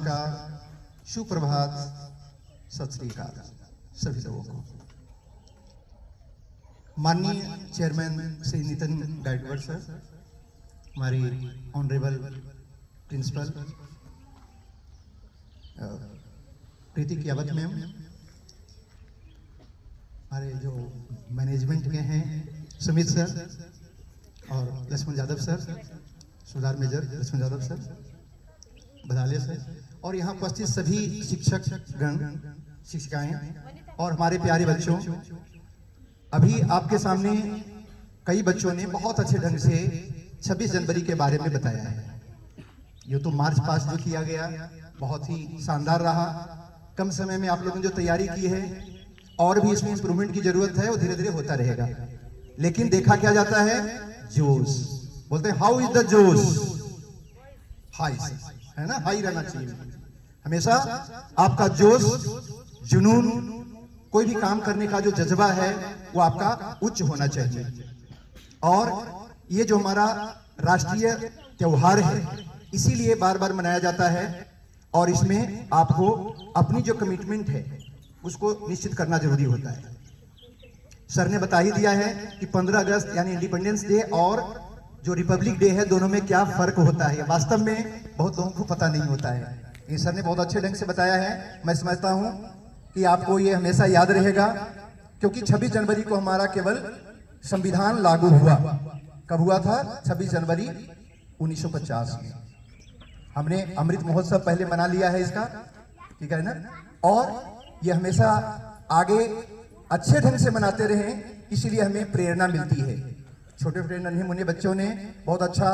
नमस्कार, सुप्रभात, सत श्री अकाल सभी लोगों को। माननीय चेयरमैन श्री नितिन गायकवाड़ सर, हमारी honourable principal Preeti Kiyawat ma'am, हमारे जो मैनेजमेंट के हैं सुमित सर और लक्ष्मण यादव सर, सुधार major Laxman Yadav sir, Badhale sir, और यहाँ उपस्थित सभी शिक्षक गण, शिक्षिकाएं और हमारे प्यारे बच्चों। अभी आपके सामने कई बच्चों ने बहुत अच्छे ढंग से 26 जनवरी के बारे में बताया है। ये तो मार्च पास्ट जो किया गया बहुत ही शानदार रहा। कम समय में आप लोगों ने जो तैयारी की है, और भी इसमें इंप्रूवमेंट की जरूरत है, वो धीरे धीरे होता रहेगा। लेकिन देखा क्या जाता है, जोश बोलते हैं, हाउ इज द जोश, हाई है ना, हाई रहना चाहिए हमेशा। आपका जोश, जुनून, कोई भी काम करने का जो जज्बा है वो आपका उच्च होना चाहिए। और ये जो हमारा राष्ट्रीय त्योहार है, इसीलिए बार बार मनाया जाता है, और इसमें आपको अपनी जो कमिटमेंट है उसको निश्चित करना जरूरी होता है। सर ने बता ही दिया है कि 15 अगस्त यानी इंडिपेंडेंस डे और जो रिपब्लिक डे है, दोनों में क्या फर्क होता है। वास्तव में बहुत लोगों को पता नहीं होता है। ये सर ने बहुत अच्छे ढंग से बताया है। मैं समझता हूं कि आपको ये हमेशा याद रहेगा, क्योंकि 26 जनवरी को हमारा केवल संविधान लागू हुआ। कब हुआ था? 26 जनवरी 1950 में। हमने अमृत महोत्सव पहले मना लिया है इसका, ठीक है ना, और ये हमेशा आगे अच्छे ढंग से मनाते रहें, इसीलिए हमें प्रेरणा मिलती है। छोटे छोटे नन्हे मुन्ने बच्चों ने बहुत अच्छा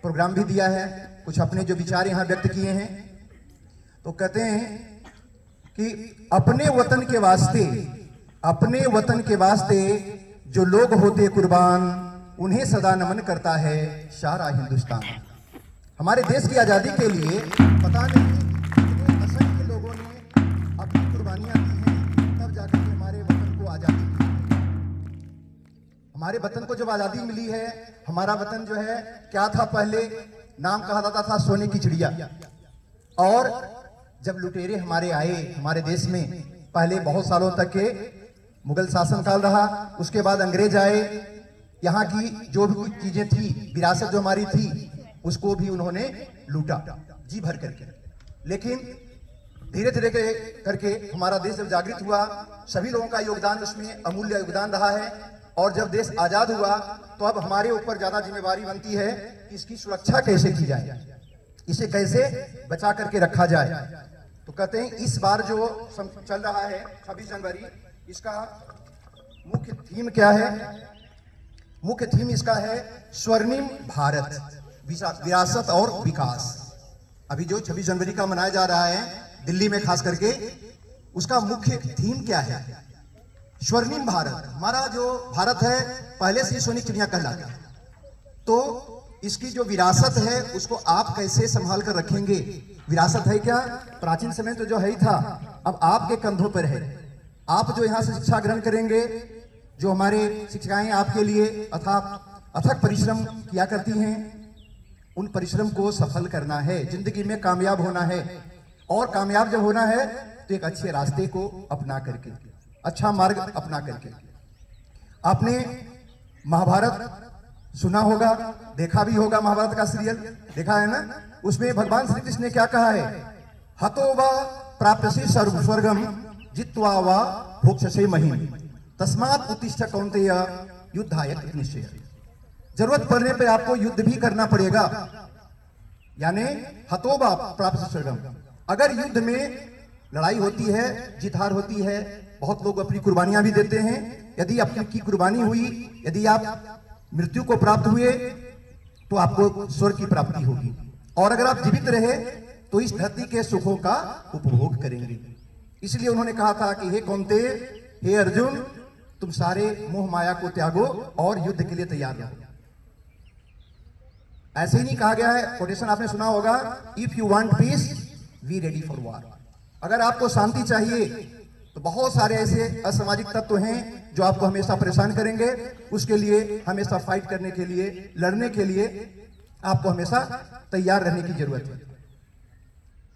प्रोग्राम भी दिया है, कुछ अपने जो विचार यहाँ व्यक्त किए हैं। तो कहते हैं कि अपने वतन के वास्ते जो लोग होते कुर्बान, उन्हें सदा नमन करता है सारा हिंदुस्तान। हमारे देश की आजादी के लिए पता नहीं कितने असंख्य लोगों ने अपनी कुर्बानियां दी हैं, तब जाकर के हमारे वतन को आजादी मिली। हमारे वतन को जब आजादी मिली है, हमारा वतन जो है क्या था, पहले नाम कहा जाता था सोने की चिड़िया। और जब लुटेरे हमारे आए हमारे देश में, पहले बहुत सालों तक के मुगल शासन काल रहा, उसके बाद अंग्रेज आए, यहाँ की जो भी चीजें थी, विरासत जो हमारी थी, उसको भी उन्होंने लूटा जी भर करके। लेकिन धीरे धीरे करके हमारा देश जब जागृत हुआ, सभी लोगों का योगदान उसमें अमूल्य योगदान रहा है। और जब देश आजाद हुआ तो अब हमारे ऊपर ज्यादा जिम्मेवारी बनती है कि इसकी सुरक्षा कैसे की जाए, इसे कैसे बचा करके रखा जाए। तो कहते हैं इस बार जो चल रहा है 26 जनवरी, इसका मुख्य थीम क्या है? मुख्य थीम इसका है स्वर्णिम भारत, विरासत और विकास। अभी जो 26 जनवरी का मनाया जा रहा है दिल्ली में खास करके, उसका मुख्य थीम क्या है? स्वर्णिम भारत। हमारा जो भारत है पहले से सोनी चिड़िया कहलाता है, तो इसकी जो विरासत है उसको आप कैसे संभाल कर रखेंगे? विरासत है क्या? प्राचीन समय तो जो है ही था, अब आपके कंधों पर है। आप जो यहाँ से शिक्षा ग्रहण करेंगे, जो हमारे शिक्षिकाएं आपके लिए अथक परिश्रम किया करती हैं, उन परिश्रम को सफल करना है, जिंदगी में कामयाब होना है। और कामयाब जब होना है तो एक अच्छे रास्ते को अपना करके, अच्छा मार्ग अपना करके। आपने महाभारत सुना होगा, देखा भी होगा, महाभारत का सीरियल देखा है ना। उसमें भगवान श्री कृष्ण ने क्या कहा है? हतो वा प्राप्यसे सर्व स्वर्गम जित्वा वा भोक्ष्यसे महीम तस्मात् उत्तिष्ठ कौन्तेय युद्धाय कृत निश्चय। जरूरत पड़ने पर आपको युद्ध भी करना पड़ेगा, यानी हतो वा प्राप्यसे स्वर्गम। अगर युद्ध में लड़ाई होती है, जीत हार होती है, बहुत लोग अपनी कुर्बानियां भी देते हैं। यदि आपकी कुर्बानी हुई, यदि आप मृत्यु को प्राप्त हुए, तो आपको स्वर्ग की प्राप्ति होगी। और अगर आप जीवित रहे तो इस धरती के सुखों का उपभोग करेंगे। इसलिए उन्होंने कहा था कि हे कौन्तेय, हे अर्जुन, तुम सारे मोह माया को त्यागो और युद्ध के लिए तैयार रहो। ऐसे ही नहीं कहा गया है, कोटेशन आपने सुना होगा, if you want peace we ready for war. अगर आपको शांति चाहिए तो बहुत सारे ऐसे असामाजिक तत्व हैं जो आपको हमेशा परेशान करेंगे। उसके लिए हमेशा फाइट करने के लिए, लड़ने के लिए आपको हमेशा तैयार रहने की जरूरत है।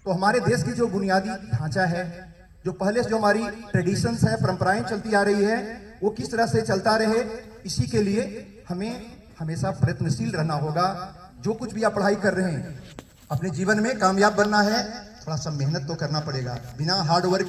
तो हमारे देश की जो बुनियादी ढांचा है, जो पहले से जो हमारी ट्रेडिशंस है, परंपराएं चलती आ रही है, वो किस तरह से चलता रहे, इसी के लिए हमें हमेशा प्रयत्नशील रहना होगा। जो कुछ भी आप पढ़ाई कर रहे हैं, अपने जीवन में कामयाब बनना है, थोड़ा सा मेहनत तो करना पड़ेगा। बिना हार्ड वर्क